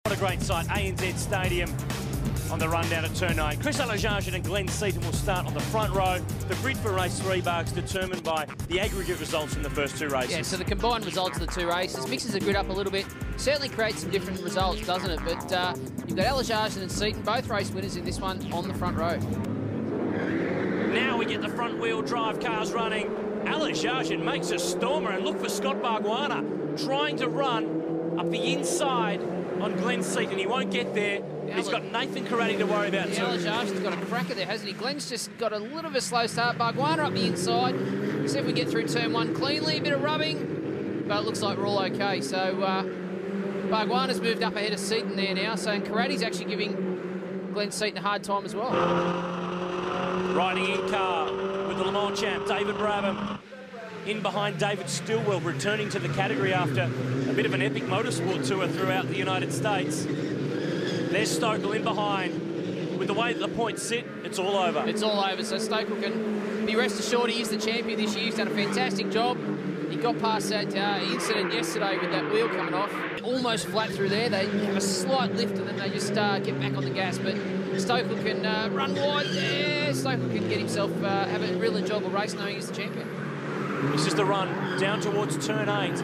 What a great sight, ANZ Stadium on the run down at turn 9. Chris Alajarjan and Glenn Seaton will start on the front row. The grid for race 3, Barks, determined by the aggregate results from the first 2 races. Yeah, so the combined results of the 2 races mixes the grid up a little bit. Certainly creates some different results, doesn't it? But you've got Alajarjan and Seaton, both race winners in this one, on the front row. Now we get the front wheel drive cars running. Alajarjan makes a stormer, and look for Scott Bargwanna trying to run up the inside on Glenn Seaton. He won't get there. He's got Nathan Karate to worry about too. Alajarjan's got a cracker there, hasn't he? Glenn's just got a little bit of a slow start. Bargwanna up the inside. See if we get through turn 1 cleanly. A bit of rubbing, but it looks like we're all okay. So Bargwanna's moved up ahead of Seaton there now. So Karate's actually giving Glenn Seaton a hard time as well. Riding in car with the Le Mans champ, David Brabham. In behind David Stillwell, returning to the category after a bit of an epic motorsport tour throughout the United States. There's Stokel in behind. With the way that the points sit, it's all over. It's all over, so Stokel can be rest assured he is the champion this year. He's done a fantastic job. He got past that incident yesterday with that wheel coming off. Almost flat through there. They have a slight lift and then they just get back on the gas. But Stokel can run wide there. Stokel can get himself, have a real enjoyable race knowing he's the champion. This is the run down towards turn 8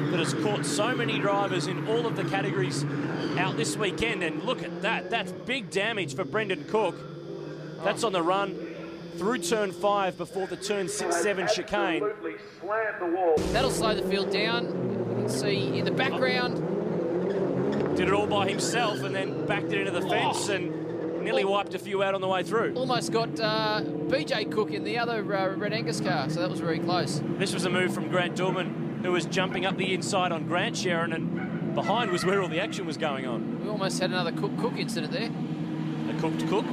that has caught so many drivers in all of the categories out this weekend. And look at that. That's big damage for Brendan Cook. That's on the run through turn 5 before the turn 6-7 chicane. That'll slow the field down. You can see in the background. Did it all by himself and then backed it into the fence and nearly wiped a few out on the way through. Almost got BJ Cook in the other Red Angus car, so that was very close. This was a move from Grant Dillman, who was jumping up the inside on Grant Sharon, and behind was where all the action was going on. We almost had another Cook incident there. A cooked Cook.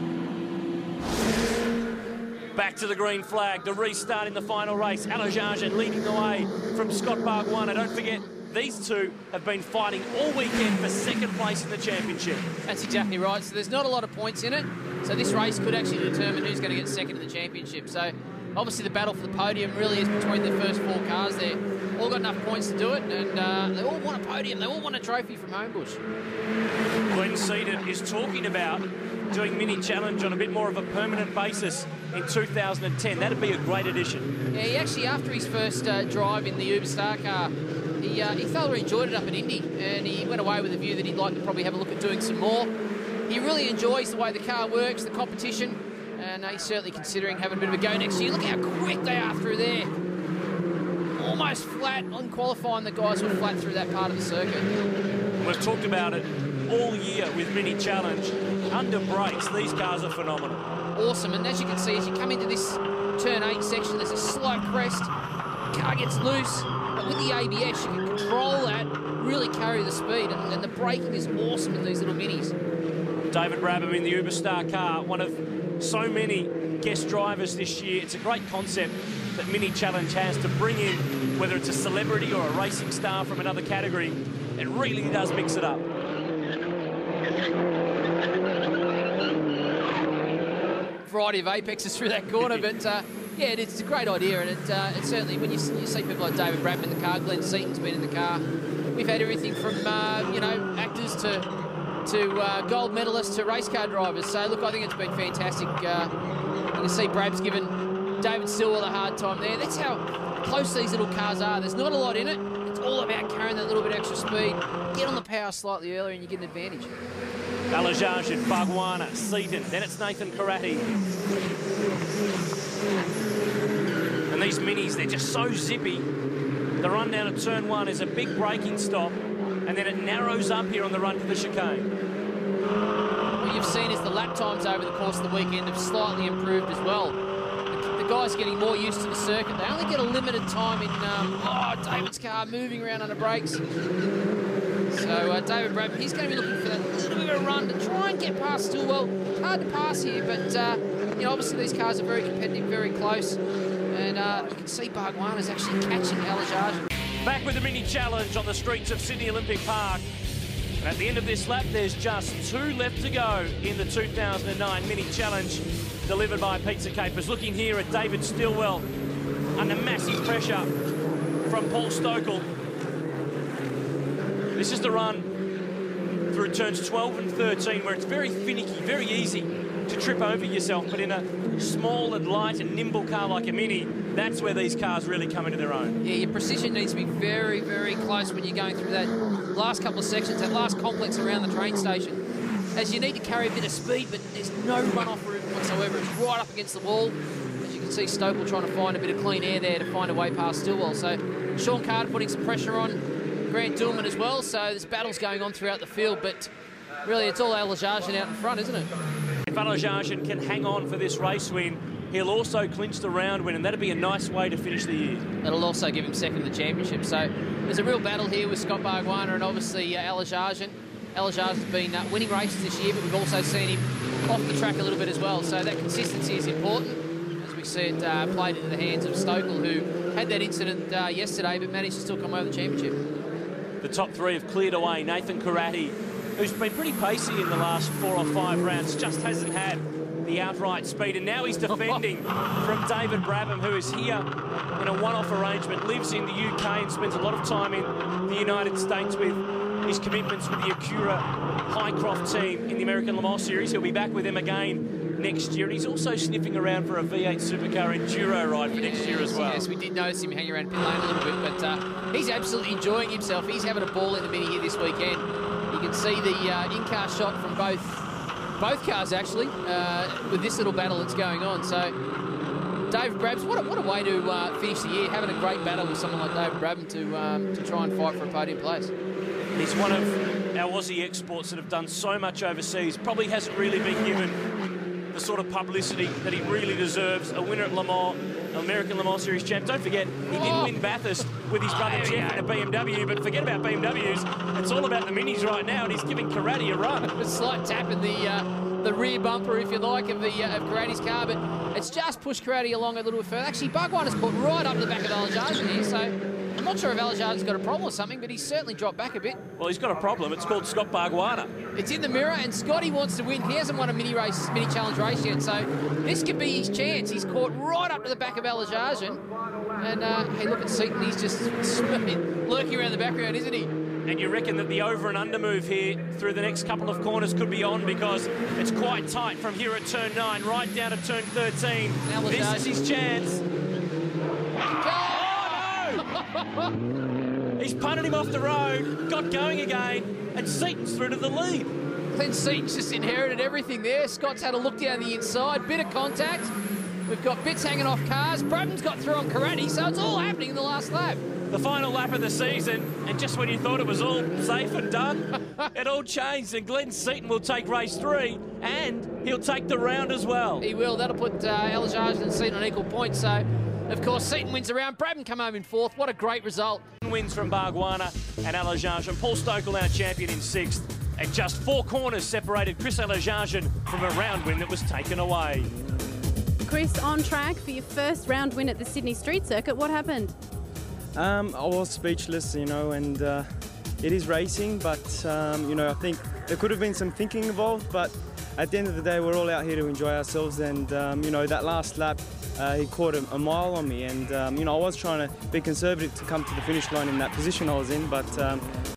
Back to the green flag, the restart in the final race. Alajarjan leading the way from Scott Bargwanna. Don't forget, these two have been fighting all weekend for second place in the championship. That's exactly right. So there's not a lot of points in it. So this race could actually determine who's going to get second in the championship. So obviously the battle for the podium really is between the first 4 cars there. All got enough points to do it, and they all want a podium. They all want a trophy from Homebush. Glenn Seaton is talking about doing Mini Challenge on a bit more of a permanent basis in 2010. That'd be a great addition. Yeah, he actually, after his first drive in the Uber Star car, he thoroughly enjoyed it up in Indy, and he went away with a view that he'd like to probably have a look at doing some more. He really enjoys the way the car works, the competition, and he's certainly considering having a bit of a go next year. Look how quick they are through there. Almost flat on qualifying. The guys were flat through that part of the circuit. We've talked about it all year with Mini Challenge. Under brakes, these cars are phenomenal. Awesome, and as you can see, as you come into this turn 8 section, there's a slight crest. Car gets loose, but with the ABS, you can control that, really carry the speed, and the braking is awesome in these little minis. David Brabham in the Uber Star car, one of so many guest drivers this year. It's a great concept that Mini Challenge has to bring in, whether it's a celebrity or a racing star from another category. It really does mix it up. Variety of apexes through that corner, but yeah, it's a great idea, and it certainly, when you see people like David Brabham in the car, Glenn Seaton's been in the car, we've had everything from you know, actors to gold medalists to race car drivers. So look, I think it's been fantastic. You can see Brab's given David Stillwell a hard time there. That's how close these little cars are. There's not a lot in it. It's all about carrying that little bit extra speed. Get on the power slightly earlier and you get an advantage. Alajarjan, Bargwanna, Seaton, then it's Nathan Karate. And these minis, they're just so zippy. The run down at turn 1 is a big braking stop, and then it narrows up here on the run to the chicane. What you've seen is the lap times over the course of the weekend have slightly improved as well. The guys are getting more used to the circuit. They only get a limited time in David's car moving around under brakes. So David Brabham, he's going to be looking for that little bit of a run to try and get past Stillwell. Hard to pass here, but you know, obviously these cars are very competitive, very close, and you can see Bargwanna's actually catching Alajarjan. Back with the Mini Challenge on the streets of Sydney Olympic Park. And at the end of this lap, there's just 2 left to go in the 2009 Mini Challenge, delivered by Pizza Capers. Looking here at David Stillwell under massive pressure from Paul Stokel. This is the run through turns 12 and 13, where it's very finicky, very easy to trip over yourself, but in a small and light and nimble car like a Mini, that's where these cars really come into their own. Yeah, your precision needs to be very, very close when you're going through that last couple of sections, that last complex around the train station, as you need to carry a bit of speed, but there's no run-off route whatsoever. It's right up against the wall. As you can see, Stokell trying to find a bit of clean air there to find a way past Stillwell. So Sean Carter putting some pressure on Grant Dillman as well. So this battle's going on throughout the field, but really it's all Alajarjan out in front, isn't it? If Alajarjan can hang on for this race win, he'll also clinch the round win, and that'd be a nice way to finish the year. That'll also give him second in the championship. So there's a real battle here with Scott Bargwanna and obviously Alajarjan. Alajarjan's been winning races this year, but we've also seen him off the track a little bit as well. So that consistency is important, as we see it played into the hands of Stokell, who had that incident yesterday, but managed to still come over the championship. The top three have cleared away. Nathan Karate, who's been pretty pacey in the last 4 or 5 rounds, just hasn't had the outright speed, and now he's defending from David Brabham, who is here in a one-off arrangement, lives in the UK and spends a lot of time in the United States with his commitments with the Acura Highcroft team in the American Le Mans Series. He'll be back with them again next year, and he's also sniffing around for a V8 Supercar Enduro ride for next year as well. Yes, we did notice him hanging around pit lane a little bit, but he's absolutely enjoying himself. He's having a ball in the Mini here this weekend. You can see the in-car shot from both cars, actually, with this little battle that's going on. So, David Brabham, what a way to finish the year, having a great battle with someone like David Brabham to try and fight for a podium place. He's one of our Aussie exports that have done so much overseas, probably hasn't really been given the sort of publicity that he really deserves. A winner at Le Mans, an American Le Mans Series champ. Don't forget, he did win Bathurst with his brother Jeff in a BMW, but forget about BMWs. It's all about the Minis right now, and he's giving Karate a run. A slight tap in the rear bumper, if you like, of Karate's car, but it's just pushed Karate along a little bit further. Actually, Bargwanna's caught right up the back of Alajarjan here, so I'm not sure if Alajarjan's got a problem or something, but he's certainly dropped back a bit. Well, he's got a problem. It's called Scott Bargwanna. It's in the mirror, and Scotty wants to win. He hasn't won a mini challenge race yet, so this could be his chance. He's caught right up to the back of Alajarjan. And, hey, look at Seaton. He's just lurking around the background, isn't he? And you reckon that the over and under move here through the next couple of corners could be on, because it's quite tight from here at turn 9 right down to turn 13. This is his chance. Oh, no! He's punted him off the road, got going again, and Seaton's through to the lead. Glenn Seaton's just inherited everything there. Scott's had a look down the inside, bit of contact. We've got bits hanging off cars. Brabham's got through on Karate, so it's all happening in the last lap. The final lap of the season, and just when you thought it was all safe and done, it all changed, and Glenn Seaton will take race 3, and he'll take the round as well. He will. That'll put Alajarjan and Seaton on equal points, so of course Seaton wins the round. Brabham come home in 4th. What a great result. Wins from Bargwanna and Alajarjan. Paul Stokell, our champion, in 6th, and just 4 corners separated Chris Alajarjan from a round win that was taken away. Chris, on track for your first round win at the Sydney Street Circuit. What happened? I was speechless, you know, and it is racing, but, you know, I think there could have been some thinking involved, but at the end of the day, we're all out here to enjoy ourselves, and, you know, that last lap, he caught a mile on me, and, you know, I was trying to be conservative to come to the finish line in that position I was in, but...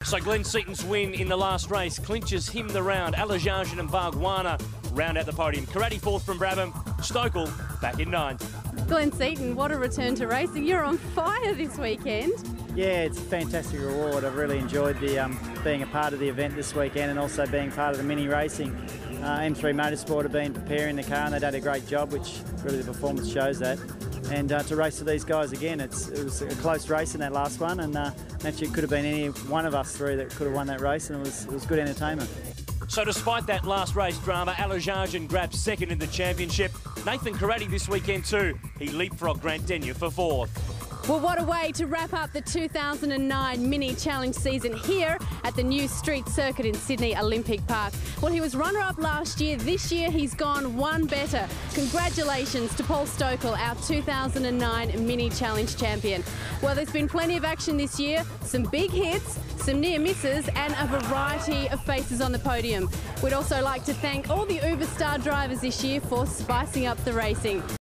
So Glenn Seaton's win in the last race clinches him the round. Alajarjan and Bargwanna round out the podium. Karate 4th from Brabham, Stokell back in 9th. Glenn Seaton, what a return to racing. You're on fire this weekend. Yeah, it's a fantastic reward. I've really enjoyed the being a part of the event this weekend, and also being part of the mini racing. M3 Motorsport have been preparing the car, and they've done a great job, which really the performance shows that. And to race with these guys again, it was a close race in that last one, and actually it could have been any one of us 3 that could have won that race, and it was good entertainment. So despite that last race drama, Alajarjan grabbed 2nd in the championship. Nathan Karate this weekend too. He leapfrogged Grant Denyer for 4th. Well, what a way to wrap up the 2009 Mini Challenge season here at the new street circuit in Sydney Olympic Park. Well, he was runner-up last year. This year, he's gone one better. Congratulations to Paul Stokell, our 2009 Mini Challenge champion. Well, there's been plenty of action this year, some big hits, some near misses, and a variety of faces on the podium. We'd also like to thank all the Uber Star drivers this year for spicing up the racing.